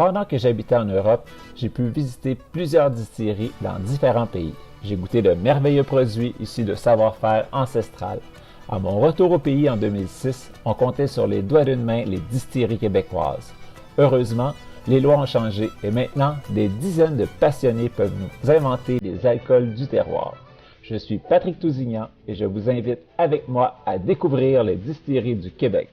Pendant que j'habitais en Europe, j'ai pu visiter plusieurs distilleries dans différents pays. J'ai goûté de merveilleux produits issus de savoir-faire ancestral. À mon retour au pays en 2006, on comptait sur les doigts d'une main les distilleries québécoises. Heureusement, les lois ont changé et maintenant, des dizaines de passionnés peuvent nous inventer des alcools du terroir. Je suis Patrick Tousignan et je vous invite avec moi à découvrir les distilleries du Québec.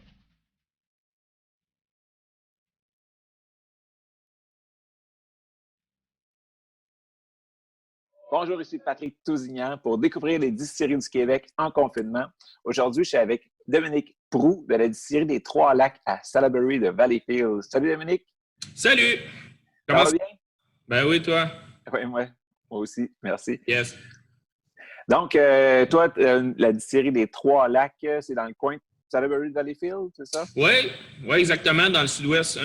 Bonjour, ici Patrick Tousignan pour découvrir les distilleries du Québec en confinement. Aujourd'hui, je suis avec Dominique Proulx de la distillerie des Trois-Lacs à Salaberry de Valleyfield. Salut Dominique! Salut! Ça Comment va ça? bien? Ben oui, toi? Oui, moi aussi, merci. Yes. Donc, toi, la distillerie des Trois-Lacs, c'est dans le coin de Salaberry de Valleyfield, c'est ça? Oui, ouais, exactement, dans le sud-ouest,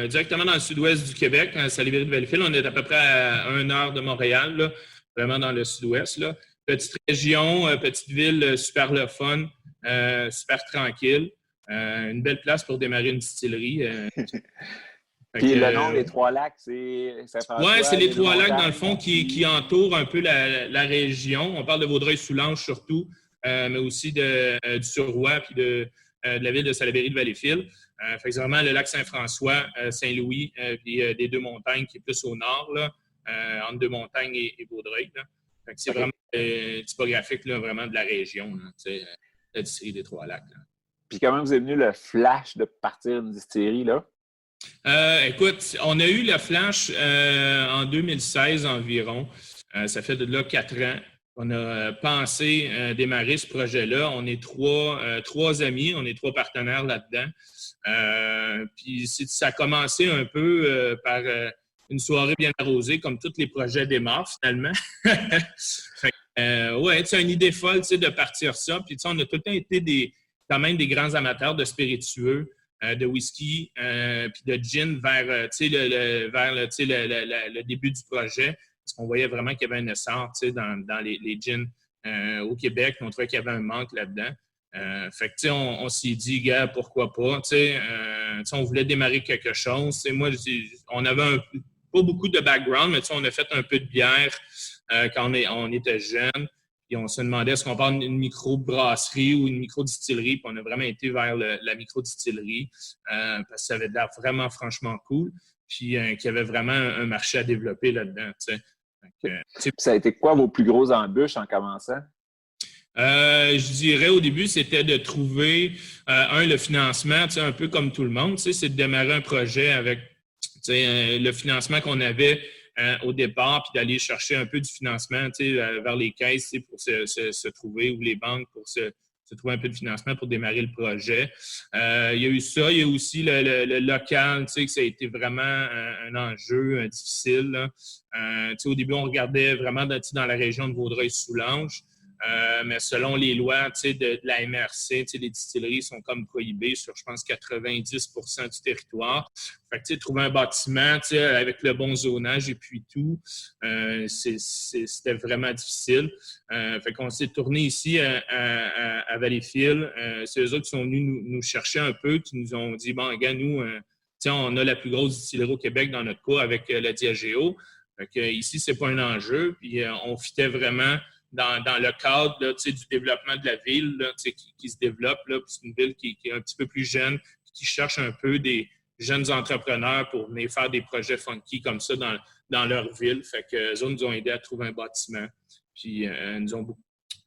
directement dans le sud-ouest du Québec, à Salaberry-de-Valleyfield. On est à peu près à 1 heure de Montréal, là, vraiment dans le sud-ouest. Là. Petite région, petite ville, super le fun, super tranquille. Une belle place pour démarrer une distillerie. Puis le nom des Trois-Lacs, c'est Oui, c'est Saint-François, les des trois lacs, dans le Deux-Montagnes, fond, qui entourent un peu la région. On parle de Vaudreuil-Soulanges surtout, mais aussi du Suroît puis de la ville de Salaberry-de-Valleyfield. Fait que c'est vraiment le lac Saint-François, Saint-Louis, puis des Deux-Montagnes qui est plus au nord, là, entre Deux-Montagnes et Vaudreuil. Là. Fait que c'est OK. vraiment typographique là, vraiment de la région, là, la distillerie des Trois-Lacs. Là. Puis comment vous est venu le flash de partir une distillerie, là? Écoute, on a eu le flash en 2016 environ. Ça fait de là 4 ans. On a pensé démarrer ce projet-là. On est trois amis, on est trois partenaires là-dedans. Puis ça a commencé un peu par une soirée bien arrosée, comme tous les projets démarrent finalement. Fait ouais, c'est une idée folle de partir ça. Puis on a tout le temps été quand même des grands amateurs de spiritueux. De whisky puis de gin vers, le début du projet. Parce qu'on voyait vraiment qu'il y avait un essor dans les gins au Québec. On trouvait qu'il y avait un manque là-dedans. Fait que, on s'est dit, gars, pourquoi pas? On voulait démarrer quelque chose. Moi, on avait pas beaucoup de background, mais on a fait un peu de bière quand on était jeunes. Puis on se demandait est-ce qu'on parle d'une micro-brasserie ou une micro-distillerie. Puis on a vraiment été vers la micro-distillerie parce que ça avait l'air vraiment franchement cool. Puis qu'il y avait vraiment un marché à développer là-dedans. Puis ça a été quoi vos plus grosses embûches en commençant? Je dirais au début, c'était de trouver, le financement, un peu comme tout le monde, c'est de démarrer un projet avec le financement qu'on avait au départ, puis d'aller chercher un peu du financement vers les caisses pour se trouver, ou les banques pour se trouver un peu de financement pour démarrer le projet. Il y a eu ça. Il y a aussi le local, que ça a été vraiment un enjeu difficile. Là. Au début, on regardait vraiment dans la région de Vaudreuil-Soulanges. Mais selon les lois de la MRC, les distilleries sont comme prohibées sur, je pense, 90% du territoire. Fait que, trouver un bâtiment avec le bon zonage et puis tout, c'était vraiment difficile. Fait qu'on s'est tourné ici à Valleyfield. C'est eux autres qui sont venus nous chercher un peu, qui nous ont dit, bon, gars, nous, on a la plus grosse distillerie au Québec dans notre cas avec la Diageo. Fait que, ici, c'est pas un enjeu. Puis on fitait vraiment dans le cadre là, du développement de la ville là, qui se développe. Là, c'est une ville qui est un petit peu plus jeune, qui cherche un peu des jeunes entrepreneurs pour venir faire des projets funky comme ça dans leur ville. Fait que eux autres nous ont aidés à trouver un bâtiment. Puis nous ont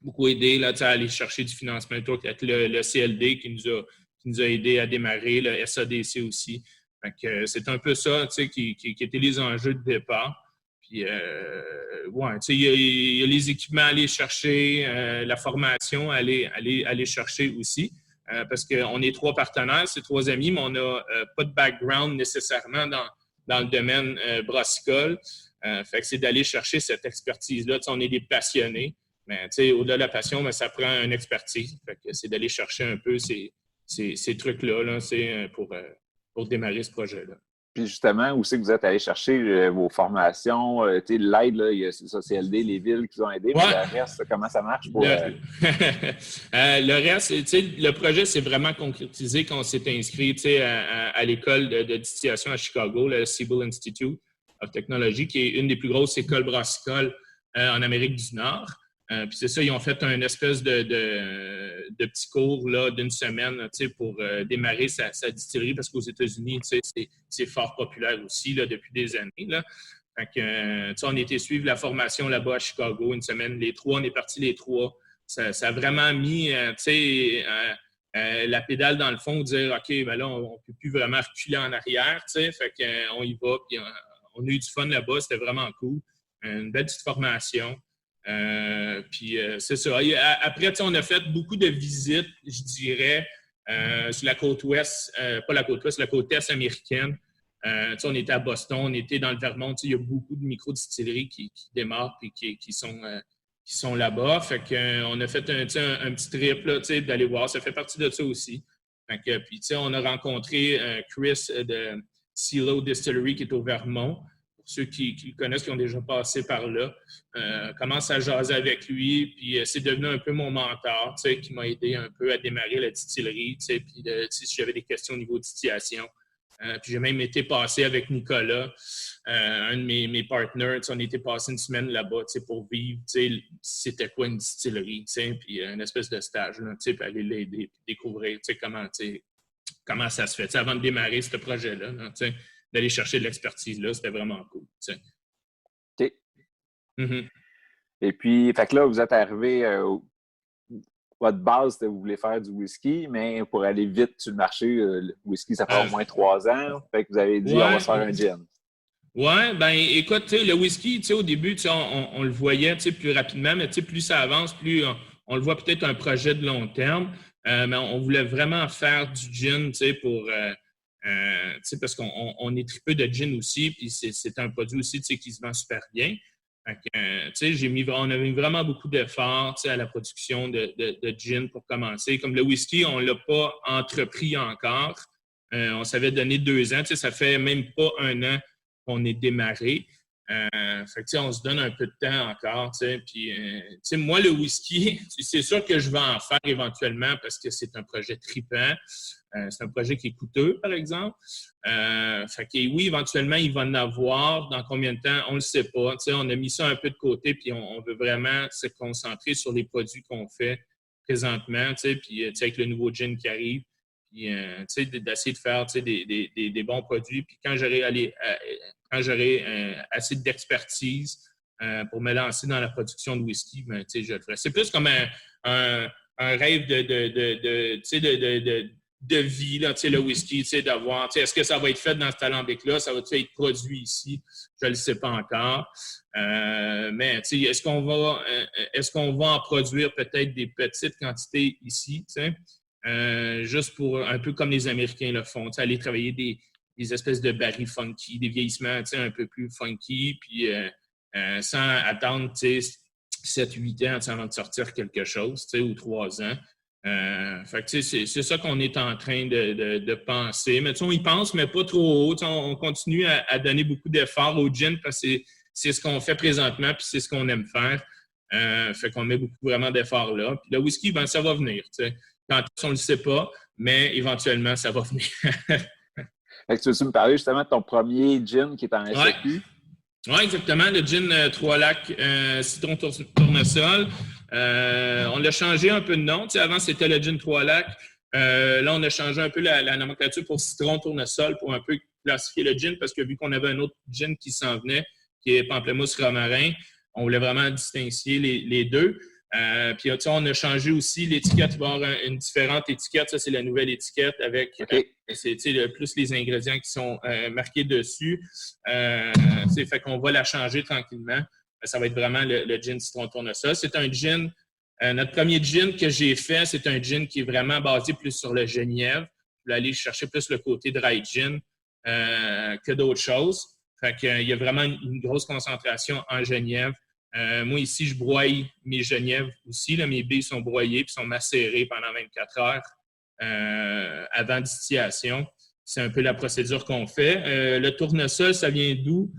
beaucoup aidé là, à aller chercher du financement. Avec le CLD qui nous a aidés à démarrer, le SADC aussi. Fait que c'est un peu ça qui étaient les enjeux de départ. Puis, ouais, il y a les équipements à aller chercher, la formation à aller chercher aussi. Parce qu'on est trois partenaires, c'est trois amis, mais on n'a pas de background nécessairement dans le domaine brassicole. Fait que c'est d'aller chercher cette expertise-là. On est des passionnés, mais au-delà de la passion, mais ça prend une expertise. Fait que c'est d'aller chercher un peu ces trucs-là là, pour démarrer ce projet-là. Puis justement, où c'est que vous êtes allé chercher vos formations? L'aide, là, il y a ça, CLD, les villes qui ont aidé, mais Ouais. le reste, comment ça marche pour... Le reste, le projet s'est vraiment concrétisé quand on s'est inscrit à l'école de distillation à Chicago, le Siebel Institute of Technology, qui est une des plus grosses écoles brassicoles en Amérique du Nord. Puis c'est ça, ils ont fait un espèce de petit cours là, d'une semaine pour démarrer sa distillerie, parce qu'aux États-Unis, c'est fort populaire aussi là, depuis des années. Là. Fait que, on a été suivre la formation là-bas à Chicago une semaine. Les trois, on est partis les trois. Ça a vraiment mis la pédale dans le fond, dire OK, ben là, on ne peut plus vraiment reculer en arrière. Fait qu'on y va. Puis on a eu du fun là-bas. C'était vraiment cool. Une belle petite formation. Puis c'est ça. Après, on a fait beaucoup de visites, je dirais, sur la côte ouest, pas la côte ouest, la côte est américaine. On était à Boston, on était dans le Vermont. Il y a beaucoup de micro-distilleries qui démarrent et qui sont là-bas. Fait qu'on a fait un petit trip là, d'aller voir. Ça fait partie de ça aussi. Puis on a rencontré Chris de Silo Distillery qui est au Vermont. Pour ceux qui le connaissent, qui ont déjà passé par là, commence à jaser avec lui, puis c'est devenu un peu mon mentor, qui m'a aidé un peu à démarrer la distillerie, puis si j'avais des questions au niveau de distillation. Puis j'ai même été passé avec Nicolas, un de mes partners, on était passé une semaine là-bas pour vivre, c'était quoi une distillerie, puis une espèce de stage, puis aller l'aider, découvrir comment ça se fait, avant de démarrer ce projet-là, d'aller chercher de l'expertise là, c'était vraiment cool. OK. Mm-hmm. Et puis, fait que là, vous êtes arrivé, votre base, c'était que vous voulez faire du whisky, mais pour aller vite sur le marché, le whisky, ça fait au moins 3 ans. Fait que vous avez dit, on va se faire un gin. Oui, ben écoute, le whisky, au début, on le voyait plus rapidement, mais plus ça avance, plus on le voit peut-être un projet de long terme. Mais on voulait vraiment faire du gin, pour... parce qu'on est tripeux de gin aussi, puis c'est un produit aussi qui se vend super bien. On a mis vraiment beaucoup d'efforts à la production de gin pour commencer. Comme le whisky, on ne l'a pas entrepris encore. On s'avait donné 2 ans. Ça fait même pas 1 an qu'on est démarré. On se donne un peu de temps encore. Puis, moi, le whisky, c'est sûr que je vais en faire éventuellement parce que c'est un projet trippant. C'est un projet qui est coûteux, par exemple. Oui, éventuellement, il va en avoir. Dans combien de temps? On ne le sait pas. On a mis ça un peu de côté, puis on veut vraiment se concentrer sur les produits qu'on fait présentement, puis avec le nouveau gin qui arrive, puis d'essayer de faire des bons produits. Puis quand j'aurai assez d'expertise pour me lancer dans la production de whisky, ben, je le ferai. C'est plus comme un rêve de vie, là, le whisky, d'avoir, est-ce que ça va être fait dans cet alambic-là, ça va être produit ici, je ne le sais pas encore. Mais est-ce qu'on va en produire peut-être des petites quantités ici, juste pour, un peu comme les Américains le font, aller travailler des espèces de barils funky, des vieillissements un peu plus funky, puis sans attendre 7-8 ans avant de sortir quelque chose, ou 3 ans. C'est ça qu'on est en train de penser. Mais on y pense, mais pas trop haut. On continue à donner beaucoup d'efforts au gin parce que c'est ce qu'on fait présentement puis c'est ce qu'on aime faire. Qu'on met beaucoup vraiment d'efforts là. Puis le whisky, ben, ça va venir. Quand on ne le sait pas, mais éventuellement, ça va venir. Tu veux me parler justement de ton premier gin qui est en SAQ? Oui, exactement. Le gin 3 lacs citron tournesol. On l'a changé un peu de nom. Avant, c'était le gin 3 lacs. Là, on a changé un peu la nomenclature pour citron tournesol pour un peu classifier le gin parce que vu qu'on avait un autre gin qui s'en venait, qui est pamplemousse romarin, on voulait vraiment distinguer les deux. Puis, on a changé aussi l'étiquette. Il va y avoir une différente étiquette. Ça, c'est la nouvelle étiquette avec plus les ingrédients qui sont marqués dessus. Fait qu'on va la changer tranquillement. Ça va être vraiment le gin citron tournesol. C'est un gin. Notre premier gin que j'ai fait, c'est un gin qui est vraiment basé plus sur le genièvre. Je vais aller chercher plus le côté dry gin que d'autres choses. Fait qu'il y a vraiment une grosse concentration en genièvre. Moi, ici, je broye mes genièvres aussi. Là, mes billes sont broyées et sont macérées pendant 24 heures avant distillation. c'est un peu la procédure qu'on fait. Le tournesol, ça vient d'où?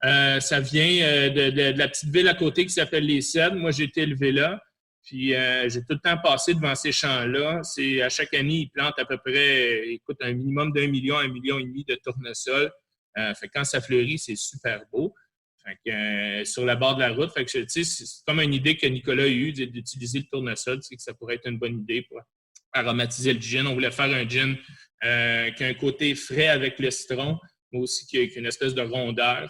Ça vient de la petite ville à côté qui s'appelle Les Cèdres. Moi, j'ai été élevé là. Puis, j'ai tout le temps passé devant ces champs-là. À chaque année, ils plantent à peu près, écoute, un minimum d'1 million, 1,5 million de tournesol. Fait que quand ça fleurit, c'est super beau. Fait que, sur la bord de la route, fait que, c'est comme une idée que Nicolas a eue d'utiliser le tournesol, que ça pourrait être une bonne idée pour aromatiser le gin. On voulait faire un gin qui a un côté frais avec le citron, mais aussi qui a une espèce de rondeur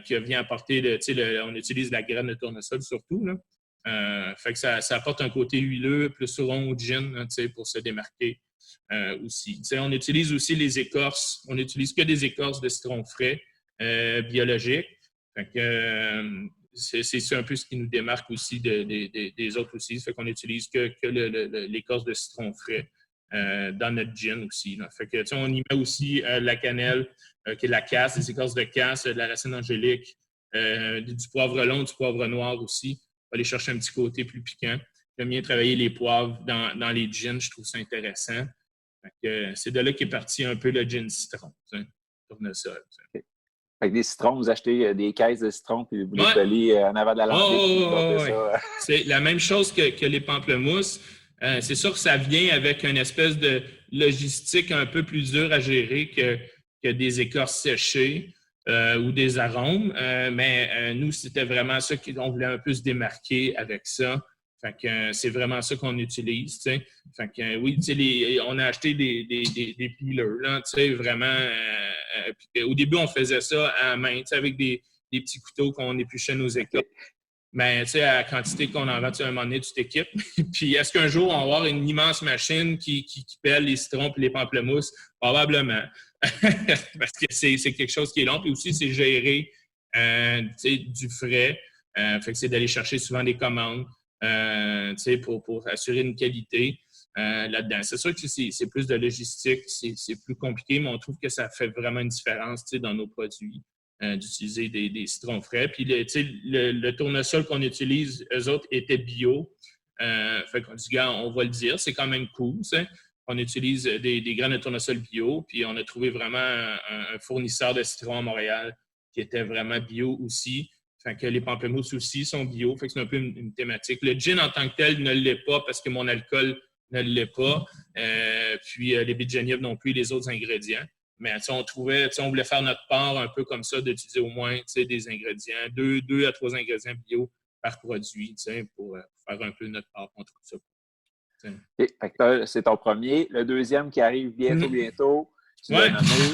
qui vient apporter, on utilise la graine de tournesol surtout, là. Fait que ça apporte un côté huileux, plus rond au gin, hein, pour se démarquer aussi. On utilise aussi les écorces. On n'utilise que des écorces de citron frais biologiques. Fait que, c'est un peu ce qui nous démarque aussi des autres aussi. Fait qu'on n'utilise que l'écorce de citron frais dans notre gin aussi. Là. Fait que, on y met aussi la cannelle, qui est de la casse, des écorces de casse, de la racine angélique, du poivre long, du poivre noir aussi. Aller chercher un petit côté plus piquant. J'aime bien travailler les poivres dans les gins, je trouve ça intéressant. C'est de là qu'est parti un peu le gin citron, tournesol. Okay. Fait que des citrons, vous achetez des caisses de citrons puis vous les collez en avant de la lampe. C'est la même chose que les pamplemousses. C'est sûr que ça vient avec une espèce de logistique un peu plus dure à gérer que des écorces séchées. Ou des arômes, mais nous, c'était vraiment ça qu'on voulait un peu se démarquer avec ça. Fait que c'est vraiment ça qu'on utilise, tu sais. Fait que oui, tu sais, on a acheté des peelers, là, tu sais, vraiment. Au début, on faisait ça à la main, tu sais, avec des petits couteaux qu'on épluchait nos écorces. Mais tu sais, à la quantité qu'on en vend, tu sais, à un moment donné, tu t'équipes. Puis est-ce qu'un jour, on va avoir une immense machine qui pèle les citrons et les pamplemousses? Probablement. Parce que c'est quelque chose qui est long. Puis aussi, c'est gérer du frais. Fait que c'est d'aller chercher souvent des commandes pour assurer une qualité là-dedans. C'est sûr que c'est plus de logistique, c'est plus compliqué, mais on trouve que ça fait vraiment une différence dans nos produits. D'utiliser des citrons frais. Puis, le tournesol qu'on utilise, eux autres, étaient bio. Fait qu'on dit, gars, on va le dire, c'est quand même cool, t'sais. On utilise des graines de tournesol bio, puis on a trouvé vraiment un fournisseur de citron à Montréal qui était vraiment bio aussi. Fait que les pamplemousses aussi sont bio. Fait que c'est un peu une thématique. Le gin en tant que tel ne l'est pas parce que mon alcool ne l'est pas. Puis les baies de genièvre non plus, les autres ingrédients. Mais on voulait faire notre part un peu comme ça, d'utiliser au moins des ingrédients, 2 à 3 ingrédients bio par produit, pour faire un peu notre part contre ça. Okay. C'est ton premier. Le deuxième qui arrive bientôt, tu l'as nommé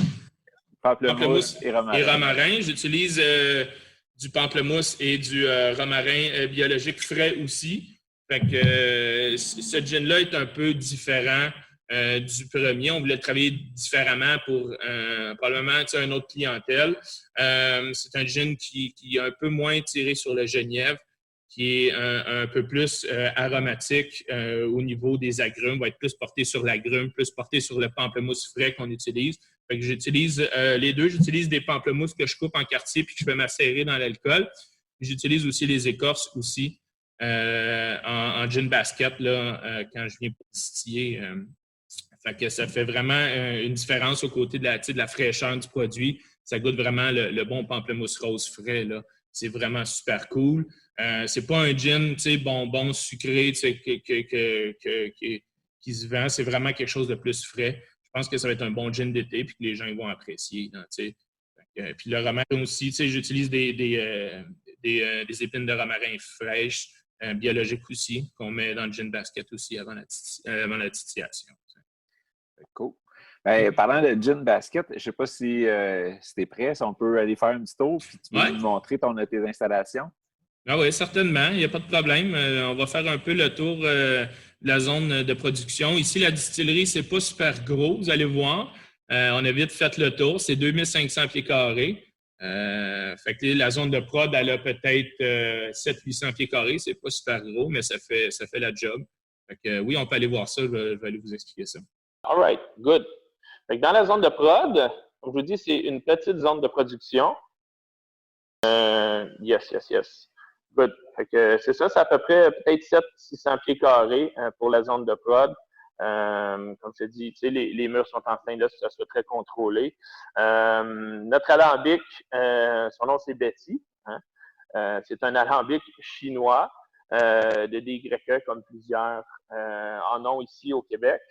pamplemousse et romarin. J'utilise du pamplemousse et du romarin biologique frais aussi. Fait que ce gin-là est un peu différent du premier. On voulait travailler différemment pour probablement une autre clientèle. C'est un gin qui est un peu moins tiré sur le genièvre, qui est un peu plus aromatique au niveau des agrumes, va être plus porté sur l'agrume, plus porté sur le pamplemousse frais qu'on utilise. Fait que j'utilise les deux. J'utilise des pamplemousses que je coupe en quartier puis que je fais macérer dans l'alcool. J'utilise aussi les écorces aussi en gin basket là, quand je viens pour distiller. Fait que ça fait vraiment une différence au côté de la fraîcheur du produit. Ça goûte vraiment le bon pamplemousse rose frais, là. C'est vraiment super cool. C'est pas un gin, bonbon sucré, qui se vend. C'est vraiment quelque chose de plus frais. Je pense que ça va être un bon gin d'été puis que les gens ils vont apprécier. Là, puis le romarin aussi, j'utilise des épines de romarin fraîches, biologiques aussi, qu'on met dans le gin basket aussi avant la titillation. Cool. Parlant de gin basket, je ne sais pas si tu es prêt, si on peut aller faire un petit tour puis tu peux nous montrer tes installations. Ah oui, certainement. Il n'y a pas de problème. On va faire un peu le tour de la zone de production. Ici, la distillerie, c'est pas super gros, vous allez voir. On a vite fait le tour. C'est 2500 pieds carrés. Fait que la zone de prod, elle a peut-être 700-800 pieds carrés. C'est pas super gros, mais ça fait la job. Fait que, oui, on peut aller voir ça. Je vais aller vous expliquer ça. All right, good. Fait que dans la zone de prod, comme je vous dis, c'est une petite zone de production. Yes. Good. Fait que c'est ça, c'est à peu près peut-être 700-600 pieds carrés pour la zone de prod. Comme je te dis, les murs sont en stainless, que ça soit très contrôlé. Notre alambic, son nom c'est Betty. Hein? C'est un alambic chinois de DYE comme plusieurs en ont ici au Québec.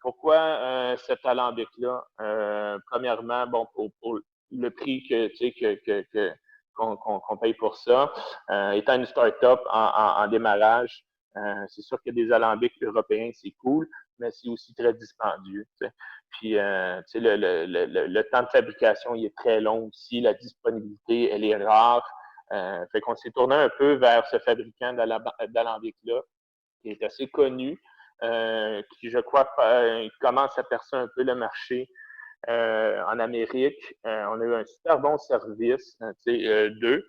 Pourquoi cet alambic-là? Premièrement, bon, pour le prix qu'on paye pour ça, étant une start-up en démarrage, c'est sûr que des alambics européens, c'est cool, mais c'est aussi très dispendieux. T'sais. Puis, le temps de fabrication, il est très long aussi. La disponibilité, elle est rare. Fait qu'on s'est tourné un peu vers ce fabricant d'alambics-là, qui est assez connu, qui, je crois, commence à percer un peu le marché en Amérique. On a eu un super bon service, d'eux.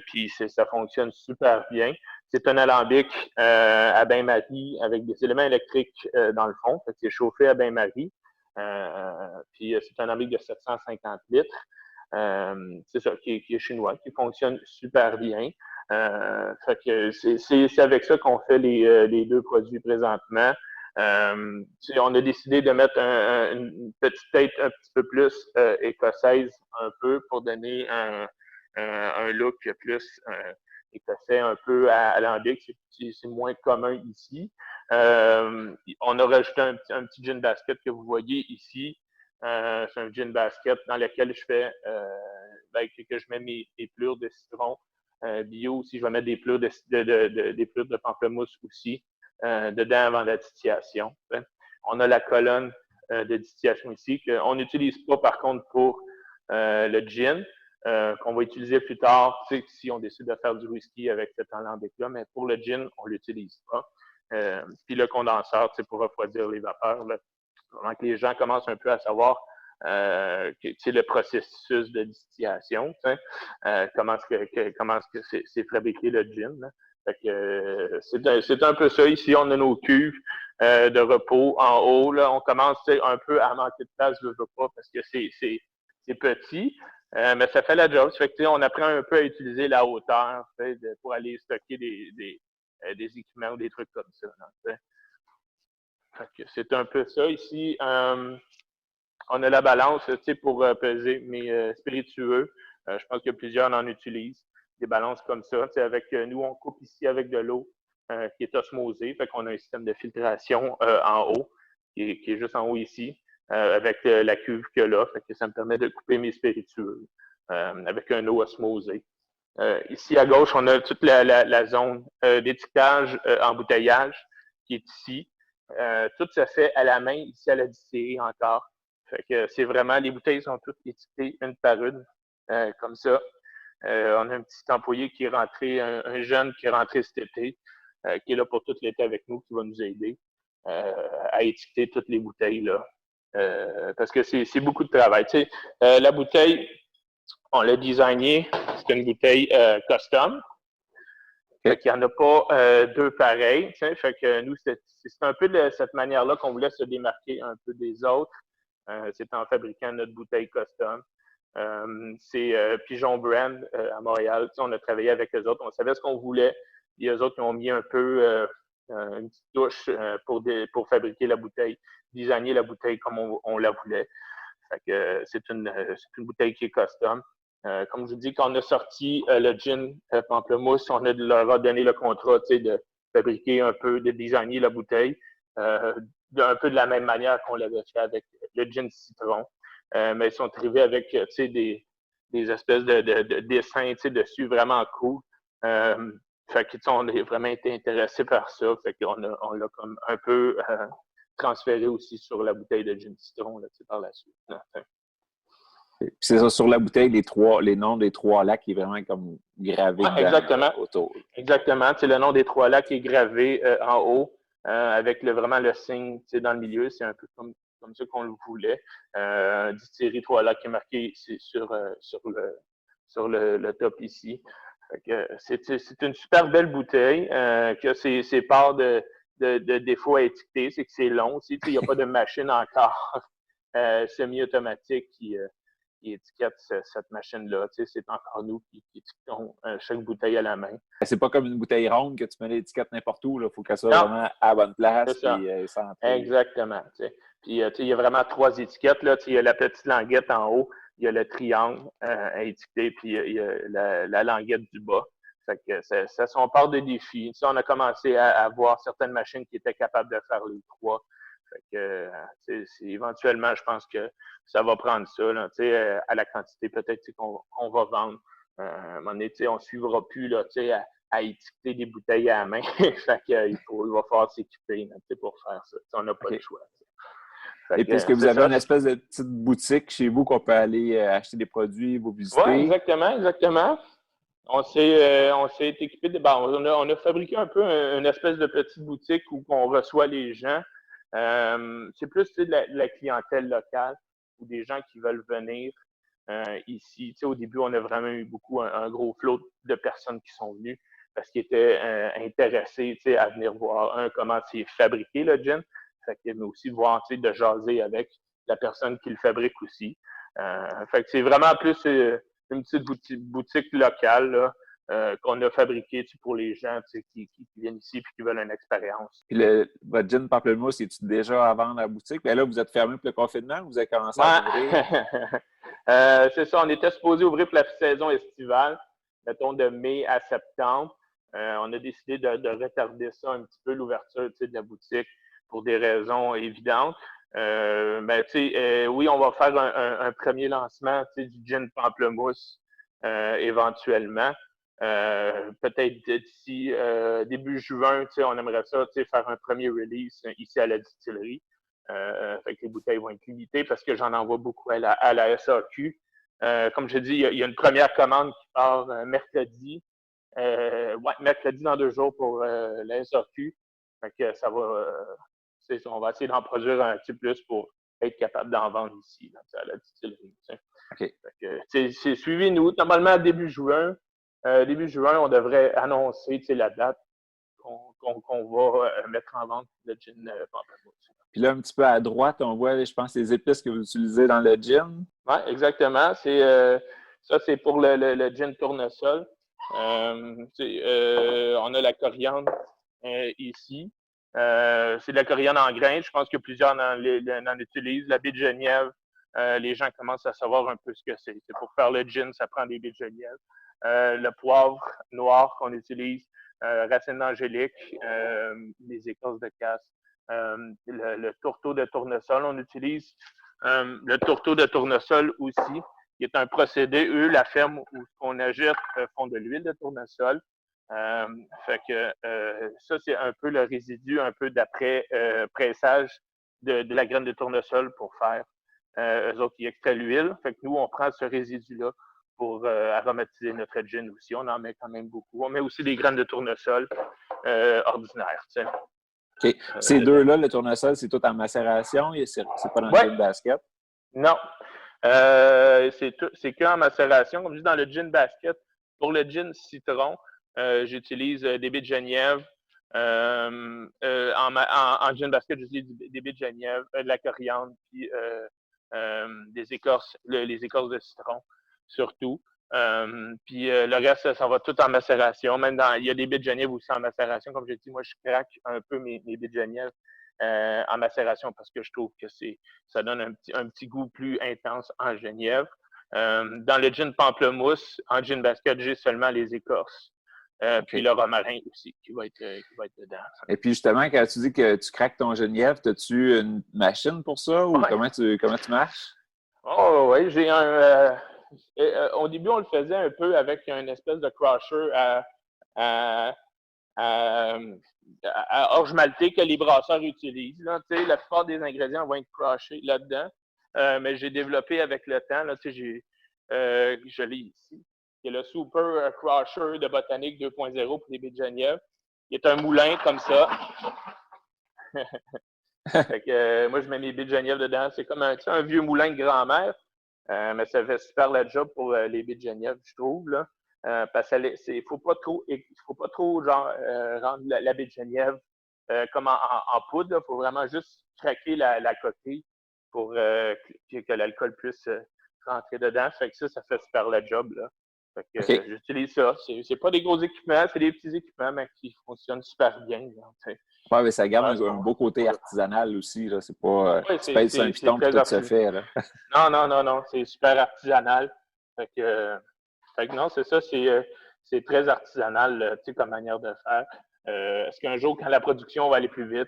Puis ça fonctionne super bien. C'est un alambic à bain-marie avec des éléments électriques dans le fond. Fait que c'est chauffé à bain-marie. Puis c'est un alambic de 750 litres. C'est ça, qui est chinois, qui fonctionne super bien. Fait que c'est avec ça qu'on fait les deux produits présentement. On a décidé de mettre une petite tête un petit peu plus écossaise un peu pour donner un look plus écossais un peu à alambic. C'est moins commun ici. On a rajouté un petit jean basket que vous voyez ici. C'est un jean basket dans lequel je fais que je mets mes plures de citron bio aussi. Je vais mettre des plures de pamplemousse aussi dedans avant la distillation. On a la colonne de distillation ici qu'on n'utilise pas par contre pour le gin qu'on va utiliser plus tard si on décide de faire du whisky avec cet alambic-là, mais pour le gin, on ne l'utilise pas. Puis le condenseur, pour refroidir les vapeurs, là, vraiment que les gens commencent un peu à savoir le processus de distillation, comment est-ce que c'est fabriqué le gin. Là. Fait que, c'est un peu ça. Ici, on a nos cuves de repos en haut. Là, on commence un peu à manquer de place, je veux pas, parce que c'est petit, mais ça fait la job. Fait que, on apprend un peu à utiliser la hauteur pour aller stocker des équipements ou des trucs comme ça. Là, fait que c'est un peu ça. Ici, on a la balance pour peser mes spiritueux. Je pense que plusieurs en utilisent. Des balances comme ça. Avec nous, on coupe ici avec de l'eau qui est osmosée. Fait qu'on a un système de filtration en haut, qui est juste en haut ici, avec la cuve qu'il y a là. Fait que ça me permet de couper mes spiritueux avec un eau osmosée. Ici à gauche, on a toute la zone d'étiquetage embouteillage qui est ici. Tout se fait à la main ici à la distillerie encore. Fait que c'est vraiment, les bouteilles sont toutes étiquetées une par une, comme ça. On a un petit employé qui est rentré, un jeune qui est rentré cet été, qui est là pour tout l'été avec nous, qui va nous aider à étiqueter toutes les bouteilles là. Parce que c'est beaucoup de travail. La bouteille, on l'a designée, c'est une bouteille custom. Fait qu'il n'y en a pas deux pareils. Fait que nous, c'est un peu de cette manière-là qu'on voulait se démarquer un peu des autres. C'est en fabriquant notre bouteille custom. C'est Pigeon Brand à Montréal. On a travaillé avec eux autres. On savait ce qu'on voulait. Et eux autres, ils ont mis un peu une petite touche pour fabriquer la bouteille, designer la bouteille comme on la voulait. Fait que c'est une bouteille qui est custom. Comme je vous dis, quand on a sorti le gin pamplemousse, on leur a donné le contrat de fabriquer un peu, de designer la bouteille un peu de la même manière qu'on l'avait fait avec le gin citron. Mais ils sont arrivés avec des espèces de dessins dessus vraiment cool. Fait que on a vraiment été intéressés par ça. Fait qu'on l'a comme un peu transféré aussi sur la bouteille de gin citron là, par la suite. C'est ça, sur la bouteille, les noms des trois lacs qui est vraiment comme gravé exactement. autour. Exactement. Le nom des trois lacs est gravé en haut avec vraiment le signe dans le milieu. C'est un peu comme ça qu'on le voulait. Distillerie Trois Lacs qui est marqué ici sur le top ici. C'est une super belle bouteille qui a ses parts de défauts à étiqueter. C'est que c'est long aussi. Il n'y a pas de machine encore semi-automatique qui étiquette cette machine-là. Tu sais, c'est encore nous qui étiquetons chaque bouteille à la main. C'est pas comme une bouteille ronde que tu mets l'étiquette n'importe où. Il faut qu'elle soit vraiment à la bonne place et centrée. Exactement. Tu sais. Puis, tu sais, il y a vraiment 3 étiquettes. Là. Tu sais, il y a la petite languette en haut, il y a le triangle étiqueté, puis il y a la languette du bas. Fait que ça sont part de défis. Tu sais, on a commencé à voir certaines machines qui étaient capables de faire les 3. Fait que, éventuellement, je pense que ça va prendre ça, là, à la quantité peut-être qu'on va vendre. À un moment donné, on ne suivra plus là, à étiqueter des bouteilles à la main. Fait que, il va falloir s'équiper pour faire ça. T'sais, on n'a pas le choix. Et puis, est-ce que vous avez une espèce de petite boutique chez vous qu'on peut aller acheter des produits, vous visiter? Oui, exactement. On s'est équipé on a fabriqué un peu une espèce de petite boutique où on reçoit les gens. C'est plus de la clientèle locale ou des gens qui veulent venir ici. Au début, on a vraiment eu beaucoup un gros flot de personnes qui sont venues parce qu'ils étaient intéressés à venir voir, comment c'est fabriqué le gin, mais aussi voir, de jaser avec la personne qui le fabrique aussi. Fait que c'est vraiment plus une petite boutique locale là, qu'on a fabriquée pour les gens qui viennent ici et qui veulent une expérience. Puis votre gin pamplemousse, est-tu déjà à vendre à la boutique? Bien là, vous êtes fermé pour le confinement ou vous avez commencé à ouvrir? C'est ça, on était supposé ouvrir pour la saison estivale, mettons de mai à septembre. On a décidé de retarder ça un petit peu, l'ouverture de la boutique, pour des raisons évidentes. Oui, on va faire un premier lancement du gin pamplemousse éventuellement. Peut-être d'ici début juin, on aimerait ça faire un premier release ici à la distillerie. Fait que les bouteilles vont être limitées parce que j'en envoie beaucoup à la SAQ. Comme je dis, il y a une première commande qui part mercredi. Mercredi dans 2 jours pour la SAQ. Fait que ça va. On va essayer d'en produire un petit plus pour être capable d'en vendre ici, là, à la distillerie. Okay. C'est suivi-nous. Normalement, début juin, on devrait annoncer la date qu'on va mettre en vente le gin pamplemousse. Puis là, un petit peu à droite, on voit, je pense, les épices que vous utilisez dans le gin. Oui, exactement. Ça, c'est pour le gin tournesol. On a la coriandre ici. C'est de la coriandre en grains. Je pense que plusieurs en utilisent. La baie de Genièvre, les gens commencent à savoir un peu ce que c'est. C'est pour faire le gin, ça prend des baies de Genièvre. Le poivre noir qu'on utilise, racine d'angélique, les écorces de casse, le tourteau de tournesol, on utilise le tourteau de tournesol aussi, qui est un procédé. Eux, la ferme où on agite, font de l'huile de tournesol. Fait que ça, c'est un peu le résidu, un peu d'après pressage de la graine de tournesol pour faire. Eux autres, ils extraient l'huile. Fait que nous, on prend ce résidu-là pour aromatiser notre gin aussi. On en met quand même beaucoup. On met aussi des graines de tournesol ordinaires. T'sais. OK. Ces deux-là, le tournesol, c'est tout en macération? C'est pas dans le gin basket? Non. C'est qu'en macération. Comme je dis, dans le gin basket, pour le gin citron, j'utilise des baies de Genièvre. En gin basket, j'utilise des baies de Genièvre, de la coriandre, puis des écorces, les écorces de citron, surtout. Puis le reste, ça va tout en macération. Même il y a des baies de Genièvre aussi en macération. Comme je dis, moi, je craque un peu mes baies de Genièvre en macération parce que je trouve que ça donne un petit goût plus intense en Genièvre. Dans le gin pamplemousse, en gin basket, j'ai seulement les écorces. Puis le romarin aussi, qui va être dedans. Et puis justement, quand tu dis que tu craques ton Genièvre, as-tu une machine pour ça ou comment tu marches? Oh oui, j'ai au début, on le faisait un peu avec une espèce de crusher à orge maltais que les brasseurs utilisent. Là, la plupart des ingrédients vont être crushés là-dedans. Mais j'ai développé avec le temps, là, je l'ai ici. Il y a le Super Crusher de Botanique 2.0 pour les baies de Genièvre. Il est un moulin comme ça. Fait que, moi, je mets mes baies de Genièvre dedans. C'est comme un vieux moulin de grand-mère. Mais ça fait super la job pour les baies de Genièvre, je trouve. Là. Parce qu'il faut pas trop rendre la baie de Genièvre comme en poudre. Il faut vraiment juste craquer la coquille pour que l'alcool puisse rentrer dedans. Fait que ça fait super le job, là. Fait que OK. j'utilise ça. C'est pas des gros équipements, c'est des petits équipements, mais qui fonctionnent super bien. Ouais, mais ça garde un beau côté artisanal aussi. Là. C'est pas Ouais, tu pèses sur un piton et tout se fait. Là. Non, c'est super artisanal. Fait que non, c'est ça, c'est très artisanal, comme manière de faire. Est-ce qu'un jour, quand la production va aller plus vite,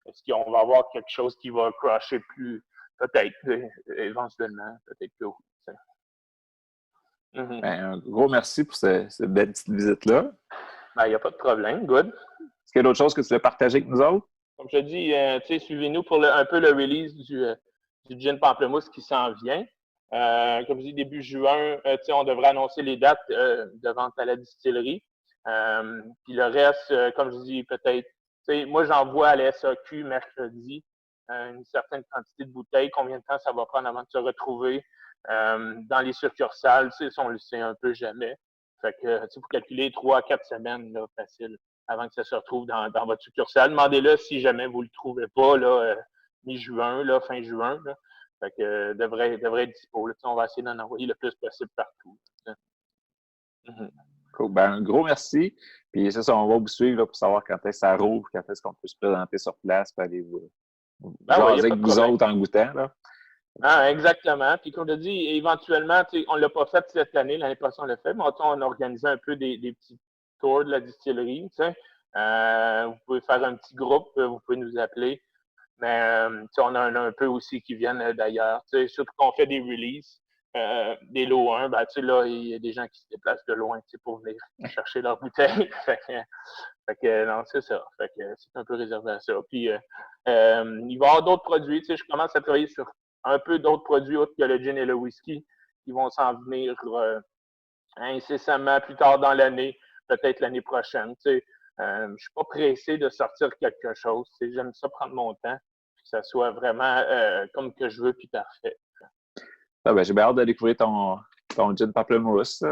est-ce qu'on va avoir quelque chose qui va crasher plus? Peut-être, éventuellement, peut-être que oui. Ben, un gros merci pour cette belle petite visite-là. Ben, il n'y a pas de problème, good. Est-ce qu'il y a d'autres choses que tu veux partager avec nous autres? Comme je te dis, suivez-nous pour un peu le release du gin pamplemousse qui s'en vient. Comme je dis, début juin, on devrait annoncer les dates de vente à la distillerie. Puis le reste, comme je dis, peut-être, moi j'envoie à la SAQ mercredi une certaine quantité de bouteilles. Combien de temps ça va prendre avant de se retrouver dans les succursales? On le sait un peu jamais. Fait que, pour calculer 3 à 4 semaines, là, facile, avant que ça se retrouve dans votre succursale. Demandez-le si jamais vous ne le trouvez pas, là, mi-juin, là, fin juin. Là. Fait que devrait être dispo. Là. On va essayer d'en envoyer le plus possible partout. Cool. Ben, un gros merci. Puis c'est ça, on va vous suivre là, pour savoir quand est-ce que ça rouvre, quand est-ce qu'on peut se présenter sur place, puis aller vous jaser avec vous autres en goûtant. Là. Ah, exactement. Puis comme je dis, éventuellement, on ne l'a pas fait cette année, l'année passée on l'a fait, mais on a organisé un peu des petits tours de la distillerie. Vous pouvez faire un petit groupe, vous pouvez nous appeler. Mais on en a un peu aussi qui viennent d'ailleurs. Surtout qu'on fait des releases, des lots 1, ben, là, il y a des gens qui se déplacent de loin pour venir chercher leur bouteille. fait que non, c'est ça. Fait que c'est un peu réservé à ça. Puis il va y avoir d'autres produits. Je commence à travailler sur un peu d'autres produits autres que le gin et le whisky qui vont s'en venir incessamment plus tard dans l'année, peut-être l'année prochaine. Je ne suis pas pressé de sortir quelque chose. J'aime ça prendre mon temps, que ça soit vraiment comme que je veux, puis parfait. Ah ben, j'ai bien hâte de découvrir ton gin pamplemousse.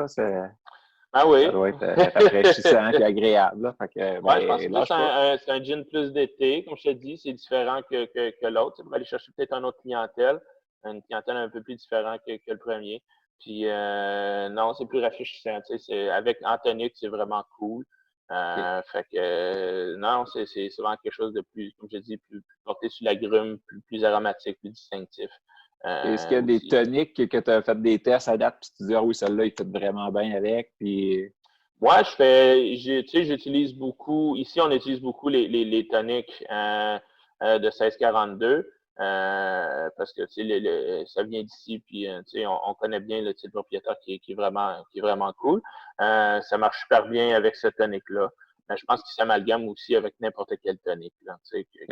Ah oui. Ça doit être rafraîchissant et agréable. Là. Fait que, ouais, je pense que c'est un gin plus d'été. Comme je te dis, c'est différent que l'autre. Pour aller chercher peut-être une autre clientèle, une clientèle un peu plus différente que le premier. Puis non, c'est plus rafraîchissant. Avec Anthonic, c'est vraiment cool. Fait que non, c'est vraiment quelque chose de plus, comme je dis, plus porté sur la grume, plus aromatique, plus distinctif. Est-ce qu'il y a des toniques que tu as fait des tests à date, puis tu te dis, ah oui, celle-là, il fait vraiment bien avec, puis... Moi, j'utilise beaucoup, ici, on utilise beaucoup les toniques de 1642, parce que, ça vient d'ici, puis, on connaît bien le propriétaire qui est vraiment cool. Ça marche super bien avec ce tonique-là. Mais je pense qu'il s'amalgame aussi avec n'importe quel tonique, là,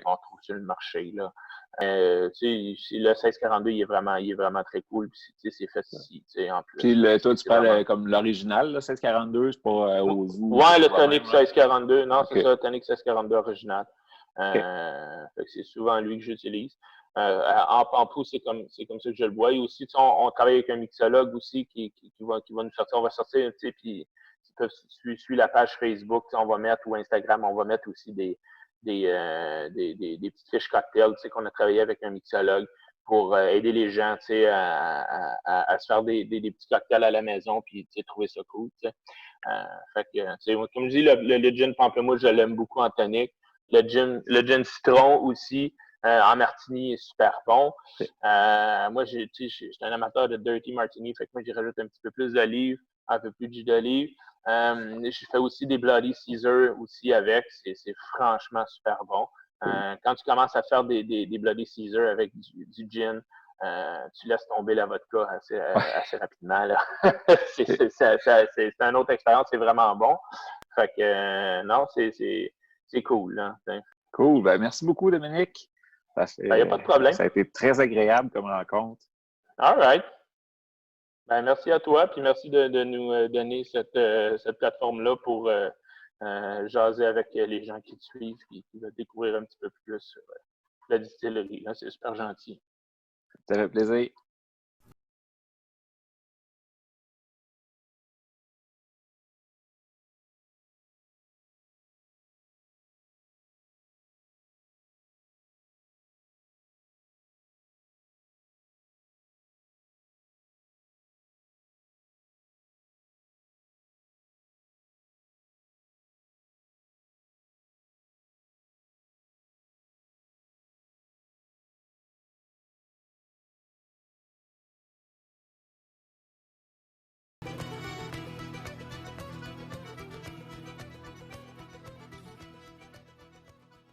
qu'on trouve sur le marché, là. Le 1642, il est vraiment très cool. Puis, c'est fait ici, en plus. Puis toi, tu parles comme l'original, le 1642, c'est pas au zoo? Ouais, le tonic 1642. Non, c'est ça, le tonic 1642 original. C'est souvent lui que j'utilise. En plus, c'est comme ça que je le vois. Et aussi, on travaille avec un mixologue aussi qui va nous sortir. On va sortir, puis ils peuvent suivre la page Facebook, on va mettre, ou Instagram, on va mettre aussi des petites fiches cocktails qu'on a travaillé avec un mixologue pour aider les gens à se faire des petits cocktails à la maison puis trouver ça cool. Fait que, comme je dis, le gin pamplemousse, je l'aime beaucoup en tonic. Le gin citron aussi en martini est super bon. Moi, je suis un amateur de dirty martini, fait que moi, j'y rajoute un petit peu plus d'olive, un peu plus de jus d'olive. Je fais aussi des Bloody Caesar aussi avec. C'est franchement super bon. Quand tu commences à faire des Bloody Caesar avec du gin, tu laisses tomber la vodka assez rapidement. Là. c'est une autre expérience, c'est vraiment bon. Fait que non, c'est cool. Là, cool. Ben, merci beaucoup, Dominique. Il n'y a pas de problème. Ça a été très agréable comme rencontre. All right. Ben, merci à toi, puis merci de nous donner cette plateforme-là pour jaser avec les gens qui te suivent et qui veulent découvrir un petit peu plus la distillerie. C'est super gentil. Ça fait plaisir.